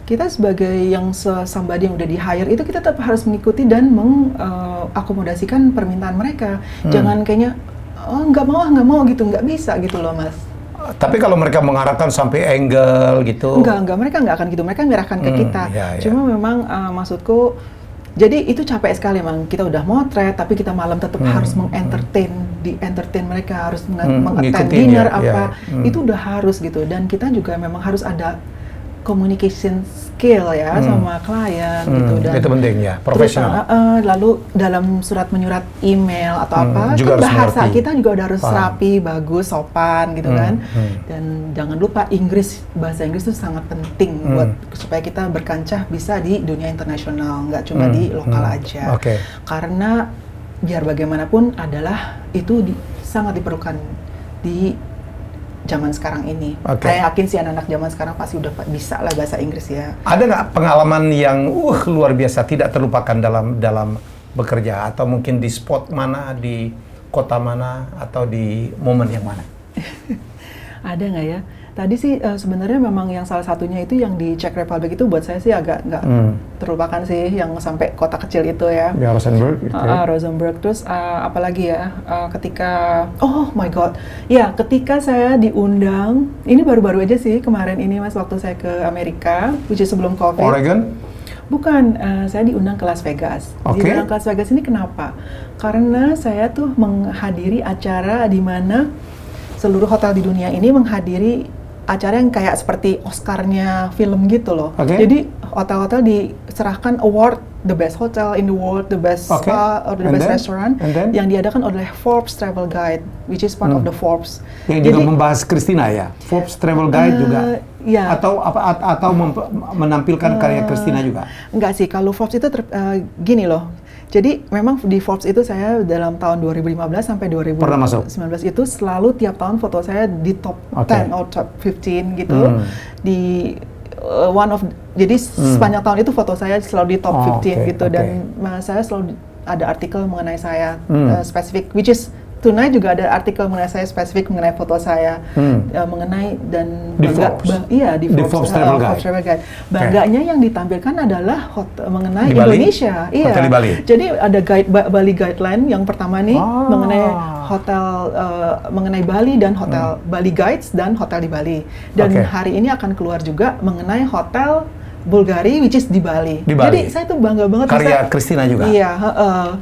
Kita sebagai yang somebody yang udah di hire itu kita tetap harus mengikuti dan mengakomodasikan permintaan mereka. Jangan kayaknya nggak mau gitu, nggak bisa gitu loh Mas. Tapi kalau mereka mengarahkan sampai angle gitu? Enggak, mereka nggak akan gitu, mereka menyerahkan ke kita. Cuma memang maksudku, jadi itu capek sekali emang, kita udah motret, tapi kita malam tetap harus entertain mereka, harus meng-attend dinner itu udah harus gitu. Dan kita juga memang harus ada communication skill ya sama klien gitu. Dan itu penting ya, profesional. Lalu dalam surat menyurat email atau apa, juga kan bahasa mengerti. kita juga udah harus rapi, bagus, sopan gitu kan. Dan jangan lupa bahasa Inggris itu sangat penting buat supaya kita berkancah bisa di dunia internasional, nggak cuma di lokal aja. Karena biar bagaimanapun adalah itu sangat diperlukan di zaman sekarang ini. Saya yakin sih anak-anak zaman sekarang pasti udah bisa lah bahasa Inggris ya. Ada nggak pengalaman yang luar biasa tidak terlupakan dalam bekerja, atau mungkin di spot mana, di kota mana, atau di momen yang mana? Ada nggak ya? Tadi sih sebenarnya memang yang salah satunya itu yang di Czech Republic itu buat saya sih agak nggak terlupakan sih, yang sampai kota kecil itu ya. Ya, Rosenberg. Rosenberg. Terus apalagi ya, ketika, oh my god, ya ketika saya diundang, ini baru-baru aja sih kemarin ini Mas, waktu saya ke Amerika, which is sebelum COVID. Oregon? Bukan, saya diundang ke Las Vegas. Diundang ke Las Vegas ini kenapa? Karena saya tuh menghadiri acara di mana seluruh hotel di dunia ini menghadiri acara yang kayak seperti Oscar-nya film gitu loh. Jadi hotel-hotel diserahkan award the best hotel in the world, the best spa, or the best restaurant yang diadakan oleh Forbes Travel Guide, which is part of the Forbes. Yang juga membahas Christina ya, Forbes Travel Guide juga. Ya. Atau menampilkan karya Christina juga. Enggak sih, kalau Forbes itu gini loh. Jadi memang di Forbes itu saya dalam tahun 2015 sampai 2019 itu selalu tiap tahun foto saya di top 10 atau top 15 gitu. Di jadi sepanjang tahun itu foto saya selalu di top 15 gitu. Dan saya selalu ada artikel mengenai saya spesifik, which is tonight juga ada artikel mengenai saya spesifik mengenai foto saya, mengenai dan di Forbes Travel Guide. Bangganya yang ditampilkan adalah mengenai Indonesia. Hotel di Bali. Jadi ada Bali Guideline yang pertama nih mengenai hotel mengenai Bali dan hotel Bali Guides dan hotel di Bali. Dan hari ini akan keluar juga mengenai hotel Bulgari, which is di Bali. Jadi saya tuh bangga banget. Karya Christina juga? Iya,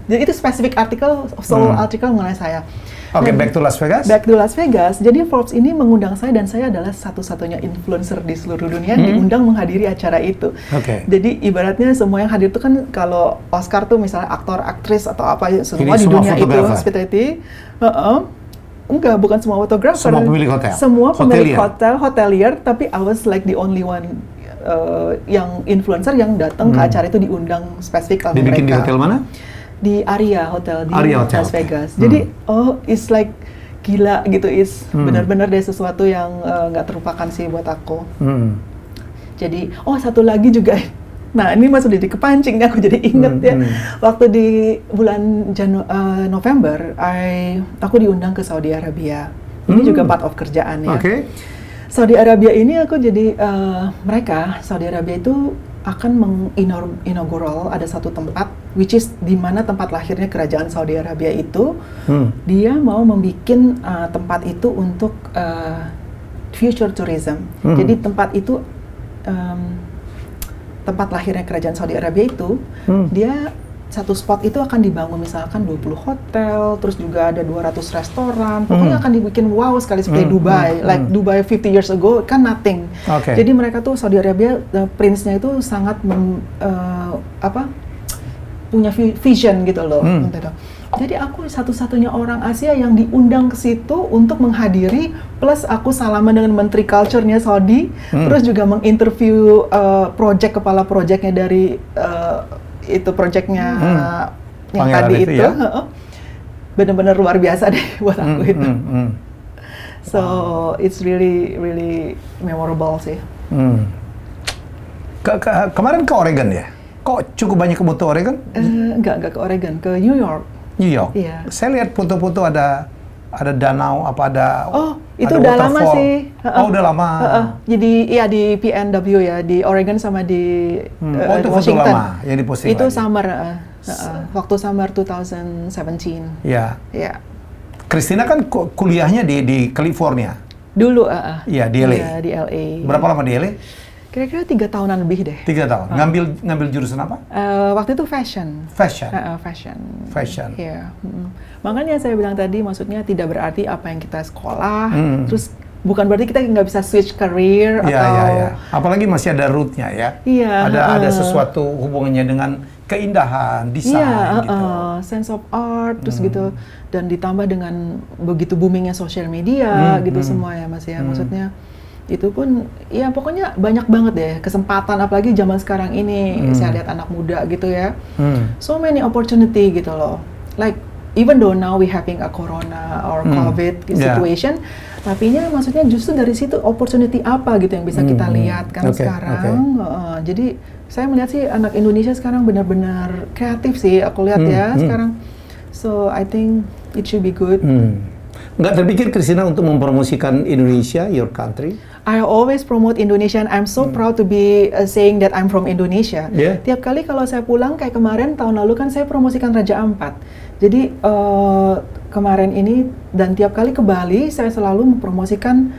jadi itu spesifik artikel, solo artikel mengenai saya. Back to Las Vegas? Back to Las Vegas. Jadi Forbes ini mengundang saya dan saya adalah satu-satunya influencer di seluruh dunia yang diundang menghadiri acara itu. Jadi ibaratnya semua yang hadir itu kan, kalau Oscar tuh misalnya aktor, aktris atau apa semua di dunia itu, hospitality. Enggak, bukan semua fotografer. Semua pemilik hotel. Semua pemilik hotel, hotelier, tapi I was like the only one yang influencer yang datang ke acara itu diundang spesifik sama mereka. Dibikin di hotel mana? Di Aria Hotel di Las Vegas. Jadi it's like gila gitu, benar-benar dari sesuatu yang nggak terlupakan sih buat aku. Jadi satu lagi juga. Nah ini Mas udah dikepancing, aku jadi inget ya. Waktu di bulan November, aku diundang ke Saudi Arabia. Ini juga part of kerjaan ya. Saudi Arabia ini aku jadi Saudi Arabia itu akan menginaugural ada satu tempat, which is di mana tempat lahirnya kerajaan Saudi Arabia itu. Dia mau membuat tempat itu untuk future tourism. Jadi tempat itu tempat lahirnya kerajaan Saudi Arabia itu, dia satu spot itu akan dibangun misalkan 20 hotel, terus juga ada 200 restoran, pokoknya akan dibikin wow sekali seperti Dubai, like Dubai 50 years ago kan nothing. Jadi mereka tuh Saudi Arabia, prince-nya itu sangat punya vision gitu loh. Jadi aku satu-satunya orang Asia yang diundang ke situ untuk menghadiri, plus aku salaman dengan Menteri Culture-nya Saudi, terus juga menginterview kepala projectnya dari itu proyeknya yang tadi itu, benar-benar luar biasa deh buat aku itu. So it's really memorable sih. Kemarin ke Oregon ya? Kok cukup banyak kamu ke Oregon? Enggak ke Oregon, ke New York. New York. Iya. Saya lihat foto-foto ada danau, ada itu ada udah lama waterfall. sih. Oh, udah lama. Jadi ya di PNW ya, di Oregon sama di itu foto Washington. lama yang diposting Itu lagi. summer, waktu summer 2017. Ya. Ya. Christina kan kuliahnya di California. Dulu, Iya, di LA. Iya, di LA. Berapa lama di LA? Kira-kira 3 tahunan lebih deh. 3 tahun. Ngambil jurusan apa? Waktu itu fashion. Fashion. Fashion. Iya. Makanya saya bilang tadi, maksudnya tidak berarti apa yang kita sekolah, terus bukan berarti kita nggak bisa switch career atau. Apalagi masih ada root-nya ya. Iya. Ada sesuatu hubungannya dengan keindahan, desain gitu. Sense of art, terus gitu, dan ditambah dengan begitu boomingnya sosial media, gitu semua ya Mas ya. Maksudnya itu pun ya pokoknya banyak banget deh kesempatan, apalagi zaman sekarang ini saya lihat anak muda gitu ya, so many opportunity gitu loh, like even though now we having a corona or COVID situation, tapi maksudnya justru dari situ opportunity apa gitu yang bisa kita lihat kan sekarang. Jadi saya melihat sih anak Indonesia sekarang benar-benar kreatif sih aku lihat ya sekarang, so I think it should be good. Nggak terpikir Christina untuk mempromosikan Indonesia, your country? I always promote Indonesia and I'm so proud to be saying that I'm from Indonesia. Yeah. Tiap kali kalau saya pulang, kayak kemarin tahun lalu kan saya promosikan Raja Ampat. Jadi kemarin ini dan tiap kali ke Bali saya selalu mempromosikan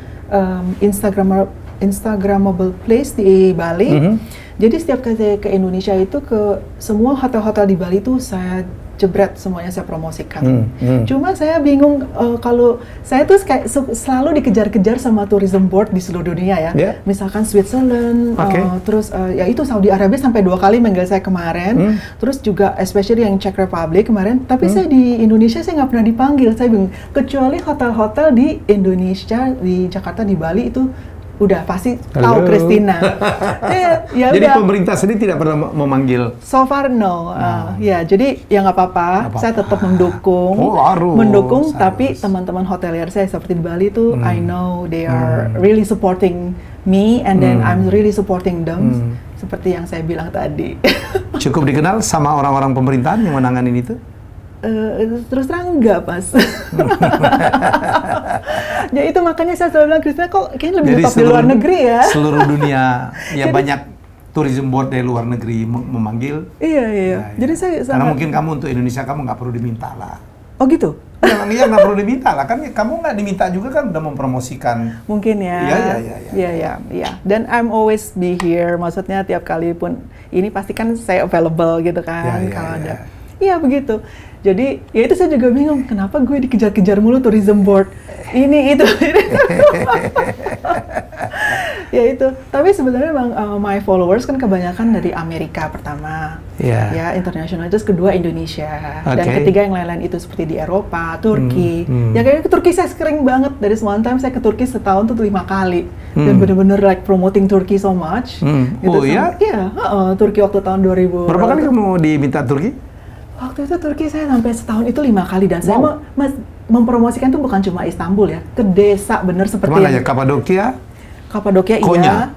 Instagramable place di Bali. Jadi setiap kali saya ke Indonesia itu, ke semua hotel-hotel di Bali itu saya jebret semuanya, saya promosikan. Cuma saya bingung kalau saya tuh kayak selalu dikejar-kejar sama tourism board di seluruh dunia ya. Misalkan Switzerland, terus ya itu Saudi Arabia sampai 2 kali manggil saya kemarin. Terus juga especially yang Czech Republic kemarin. Tapi saya di Indonesia saya nggak pernah dipanggil. Saya bingung. Kecuali hotel-hotel di Indonesia, di Jakarta, di Bali itu udah pasti tahu Christina. Ya jadi udah. pemerintah sendiri tidak pernah memanggil? So far no. Ya jadi ya nggak apa-apa. Saya tetap mendukung. Mendukung. Tapi teman-teman hotelier saya seperti di Bali tuh, I know they are really supporting me and then I'm really supporting them. Seperti yang saya bilang tadi. Cukup dikenal sama orang-orang pemerintahan yang menangani itu? Terus terang enggak, Mas. Ya itu makanya saya selalu bilang, Christina kok kayaknya lebih top di luar negeri ya. Seluruh dunia, ya banyak tourism board dari luar negeri memanggil. Iya. Jadi saya karena mungkin kamu untuk Indonesia kamu nggak perlu diminta lah. Oh gitu? Iya, nggak perlu diminta lah, kan kamu nggak diminta juga kan udah mempromosikan. Mungkin ya. Iya. Dan I'm always be here, maksudnya tiap kali pun ini pasti kan saya available gitu kan kalau ada. Iya begitu. Jadi ya itu saya juga bingung, kenapa gue dikejar-kejar mulu tourism board ini itu. Ya itu. Tapi sebenarnya memang my followers kan kebanyakan dari Amerika pertama, ya internasional, terus kedua Indonesia, dan ketiga yang lain-lain itu seperti di Eropa, Turki. Ya kayaknya ke Turki saya sering banget, dari one time saya ke Turki setahun tuh 5 kali, dan bener-bener like promoting Turki so much. Gitu. Oh ya? Iya, Turki waktu tahun 2000. Berapa kali kamu diminta Turki? Waktu itu Turki saya sampai setahun itu 5 kali, dan saya mempromosikan tuh bukan cuma Istanbul ya, ke desa bener seperti kemana ya? Kapadokia iya.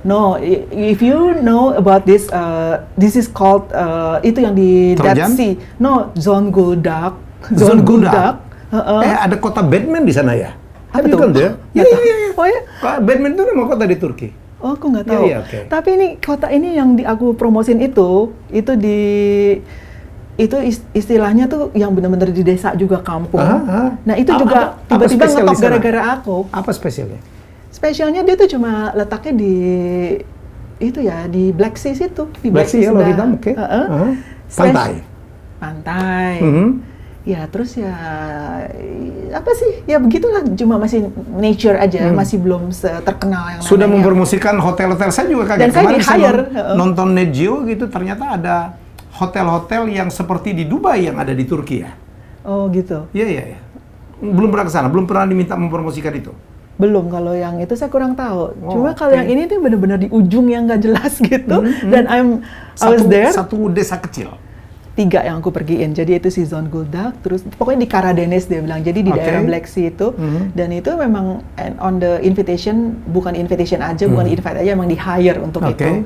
No, if you know about this, this is called itu yang di Dead Sea. No, Zonguldak. Ada kota Batman di sana ya? Apa tuh? Kan ya? Iya. Oh ya? Batman itu nama kota di Turki. Oh, aku nggak tahu. Iya, okay. Tapi ini kota ini yang aku promosin itu istilahnya tuh yang benar-benar di desa juga, kampung. Nah itu juga tiba-tiba ngetop gara-gara aku. Apa spesialnya? Spesialnya dia tuh cuma letaknya di itu ya, di Black Sea situ. Di Black Sea ya, Laut Hitam, oke. Pantai. Ya terus ya apa sih? Ya begitulah, cuma masih nature aja, masih belum terkenal yang sudah namanya. Mempromosikan hotel-hotel, saya juga kaget. Dan saya di-hire. Nonton Net Geo gitu, ternyata ada hotel-hotel yang seperti di Dubai yang ada di Turki ya. Oh gitu. Iya. Belum pernah ke sana, belum pernah diminta mempromosikan itu. Belum, kalau yang itu saya kurang tahu. Cuma kalau yang ini tuh benar-benar di ujung yang nggak jelas gitu. Dan I was there. Satu desa kecil. 3 yang aku pergiin. Jadi itu si Zon Guldak, terus pokoknya di Karadenis dia bilang. Jadi di daerah Black Sea itu, dan itu memang on the invitation, bukan invitation aja, bukan invite aja, emang di hire untuk itu.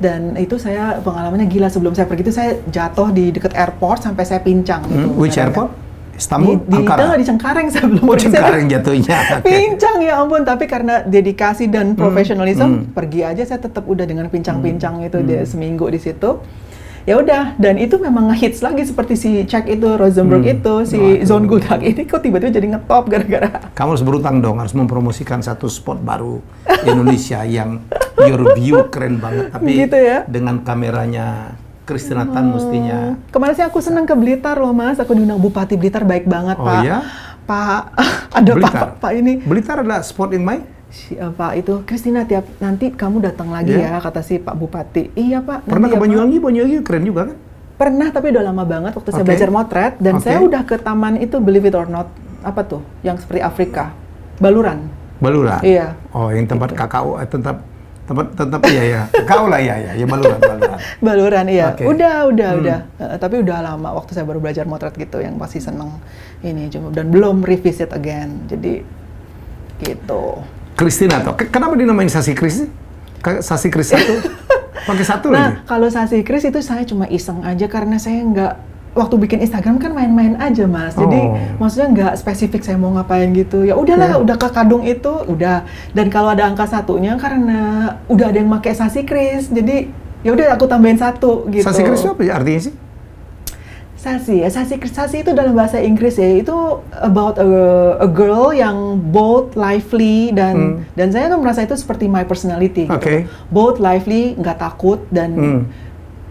Dan itu saya pengalamannya gila. Sebelum saya pergi itu saya jatuh di dekat airport sampai saya pincang. Gitu, which airport? Istanbul? Di Cengkareng sebelum Cengkareng jatuhnya. Pincang ya ampun, tapi karena dedikasi dan profesionalisme pergi aja saya tetap udah dengan pincang-pincang itu seminggu di situ. Ya udah, dan itu memang ngehits lagi seperti si Czech itu, Rosenberg itu, si Zon Guldak ini kok tiba-tiba jadi ngetop gara-gara. Kamu harus berutang dong, harus mempromosikan satu spot baru Indonesia yang your view keren banget, tapi gitu ya? Dengan kameranya Christina Tan mestinya. Kemarin sih aku senang ke Blitar loh Mas, aku diundang Bupati Blitar baik banget Pak. Oh iya? Pak, ada Pak ini. Blitar ada spot in my? Pak itu, Christina nanti kamu datang lagi ya, kata si Pak Bupati. Iya Pak. Pernah ke Banyuwangi? Banyuwangi keren juga kan? Pernah, tapi udah lama banget waktu saya belajar motret, dan saya udah ke taman itu, believe it or not, apa tuh, yang seperti Afrika, Baluran. Baluran? Iya. Oh, yang tempat kakao, tempat iya, kakao lah ya Baluran. Baluran, iya. Udah. Tapi udah lama waktu saya baru belajar motret gitu, yang pasti seneng ini, dan belum revisit again, jadi gitu. Christina tuh, kenapa dinamain Sasi Kris? Sasi Kris itu pakai satu lagi? Nah, kalau Sasi Kris itu saya cuma iseng aja karena saya nggak, waktu bikin Instagram kan main-main aja Mas. Jadi maksudnya nggak spesifik saya mau ngapain gitu. Ya udahlah, udah ke kadung itu, udah. Dan kalau ada angka satunya karena udah ada yang pakai Sasi Kris, jadi ya udah aku tambahin 1 gitu. Sasi Kris itu apa ya artinya sih? Sasi itu dalam bahasa Inggris ya, itu about a girl yang bold, lively, dan saya tuh merasa itu seperti my personality gitu. Bold, lively, nggak takut, dan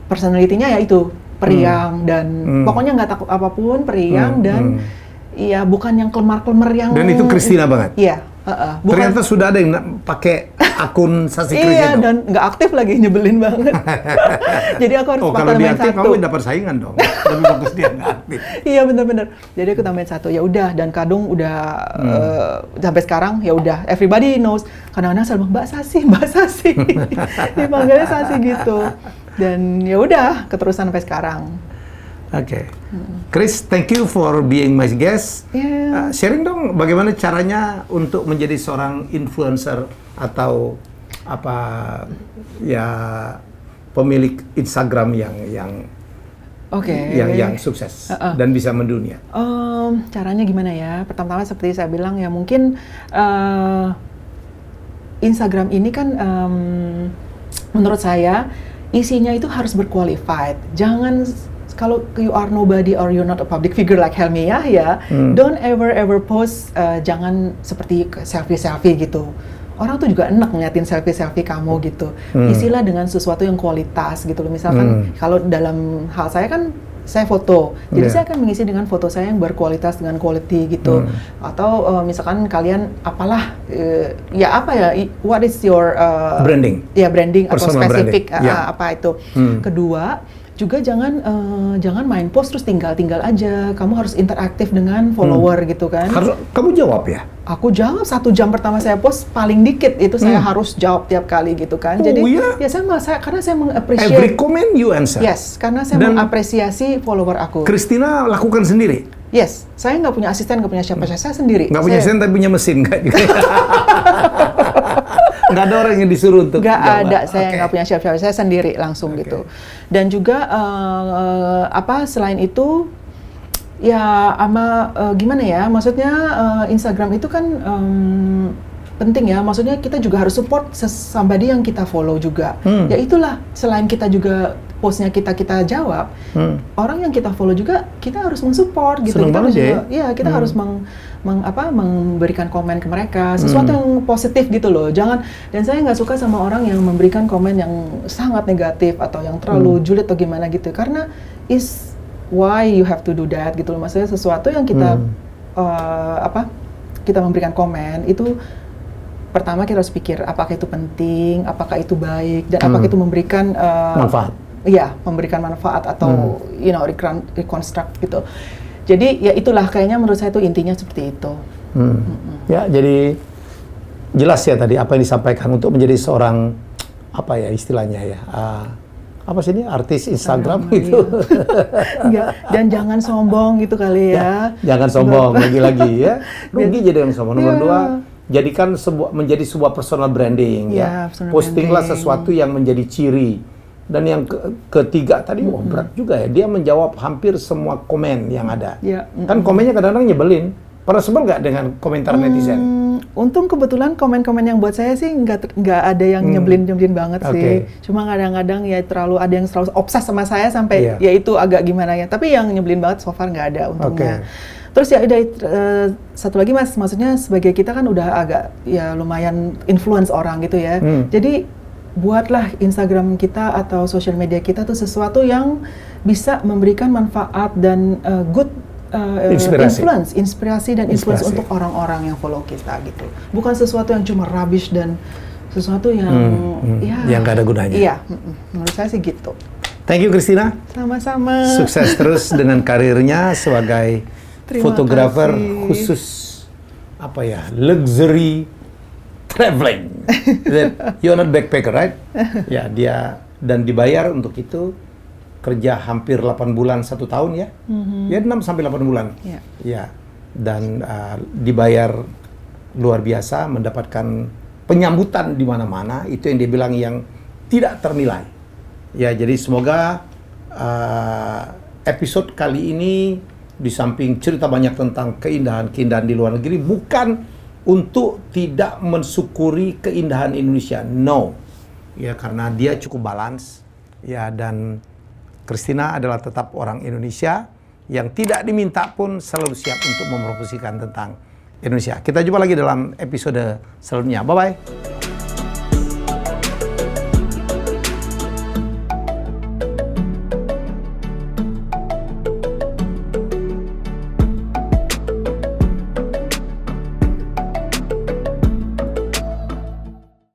personality-nya ya itu periang, dan pokoknya nggak takut apapun, periang, dan ya bukan yang kelemar-kelemar yang. Dan itu Christina banget? Iya. Ternyata sudah ada yang pakai akun Sasi Kris iya, itu? dan nggak aktif lagi, nyebelin banget. Jadi aku harus kalau dia aktif, kamu dapat saingan dong. Tapi bagus dia nggak aktif. Iya, benar-benar. Jadi aku tambahin 1, ya udah, dan kadung udah sampai sekarang ya udah, everybody knows. Kadang-kadang saya bilang, Mbak Sasi. Dipanggilnya Sasi gitu. Dan ya udah, keterusan sampai sekarang. Oke. Chris, thank you for being my guest. Sharing dong bagaimana caranya untuk menjadi seorang influencer atau apa ya, pemilik Instagram yang sukses dan bisa mendunia. Caranya gimana ya? Pertama-tama seperti saya bilang ya, mungkin Instagram ini kan menurut saya isinya itu harus berqualified. Jangan, kalau you are nobody or you're not a public figure like Helmi Yahya, don't ever post, jangan seperti selfie gitu. Orang tuh juga enak ngeliatin selfie kamu gitu. Isilah dengan sesuatu yang kualitas gitu loh. Misalkan kalau dalam hal saya kan, saya foto, jadi saya akan mengisi dengan foto saya yang berkualitas, dengan quality gitu. Atau misalkan kalian apalah, what is your branding? Ya, branding atau Personal spesifik branding. apa itu. Kedua, juga jangan main post terus tinggal aja. Kamu harus interaktif dengan follower gitu kan. Harus kamu jawab ya? Aku jawab 1 jam pertama saya post, paling dikit itu saya harus jawab tiap kali gitu kan. Jadi ya karena saya mengapresiasi. Every comment you answer. Yes, karena saya mengapresiasi follower aku. Christina lakukan sendiri? Yes, saya nggak punya asisten, nggak punya siapa, saya sendiri. Nggak punya asisten tapi punya mesin nggak juga? Nggak ada orang yang disuruh untuk nggak jawab. Ada, saya nggak punya siapa, saya sendiri langsung gitu. Dan juga selain itu ya gimana ya, maksudnya Instagram itu kan penting ya, maksudnya kita juga harus support somebody yang kita follow juga. Ya itulah, selain kita juga postnya kita jawab, orang yang kita follow juga kita harus mensupport gitu. Kita harus juga, kita harus memberikan komen ke mereka, sesuatu yang positif gitu loh. Jangan, dan saya nggak suka sama orang yang memberikan komen yang sangat negatif atau yang terlalu julid atau gimana gitu, karena why you have to do that gitu loh. Maksudnya sesuatu yang kita kita memberikan komen itu, pertama kita harus pikir apakah itu penting, apakah itu baik, dan apakah itu memberikan manfaat. Iya, memberikan manfaat atau reconstruct gitu. Jadi ya itulah, kayaknya menurut saya itu intinya seperti itu. Ya, jadi jelas ya tadi apa yang disampaikan untuk menjadi seorang apa ya istilahnya ya, apa sih ini artis Instagram iya. gitu. Enggak, dan jangan sombong gitu kali ya. Jangan sombong lagi-lagi ya. Rugi jadi yang sombong. Nomor dua, jadikan menjadi sebuah personal branding ya. Postinglah sesuatu yang menjadi ciri. Dan yang ketiga tadi berat juga ya. Dia menjawab hampir semua komen yang ada. Kan komennya kadang-kadang nyebelin. Pernah sebel nggak dengan komentar netizen? Untung kebetulan komen-komen yang buat saya sih nggak ada yang nyebelin banget sih. Cuma kadang-kadang ya ada yang terlalu obses sama saya sampai ya itu agak gimana ya. Tapi yang nyebelin banget so far nggak ada untungnya. Terus ya udah satu lagi Mas, maksudnya sebagai kita kan udah agak ya lumayan influence orang gitu ya. Jadi buatlah Instagram kita atau social media kita tuh sesuatu yang bisa memberikan manfaat dan good inspirasi untuk orang-orang yang follow kita gitu. Bukan sesuatu yang cuma rubbish dan sesuatu yang yang gak ada gunanya. Iya, menurut saya sih gitu. Thank you Christina. Sama-sama. Sukses terus dengan karirnya sebagai fotografer khusus apa ya, luxury traveling. You're not backpacker, right? Ya, dia dan dibayar untuk itu. Kerja hampir 8 bulan 1 tahun ya. Ya 6 sampai 8 bulan. Ya. Dan dibayar luar biasa, mendapatkan penyambutan di mana-mana. Itu yang dia bilang yang tidak ternilai. Ya, jadi semoga episode kali ini di samping cerita banyak tentang keindahan-keindahan di luar negeri, bukan untuk tidak mensyukuri keindahan Indonesia. No. Ya, karena dia cukup balance. Ya, dan Christina adalah tetap orang Indonesia yang tidak diminta pun selalu siap untuk mempromosikan tentang Indonesia. Kita jumpa lagi dalam episode selanjutnya. Bye-bye.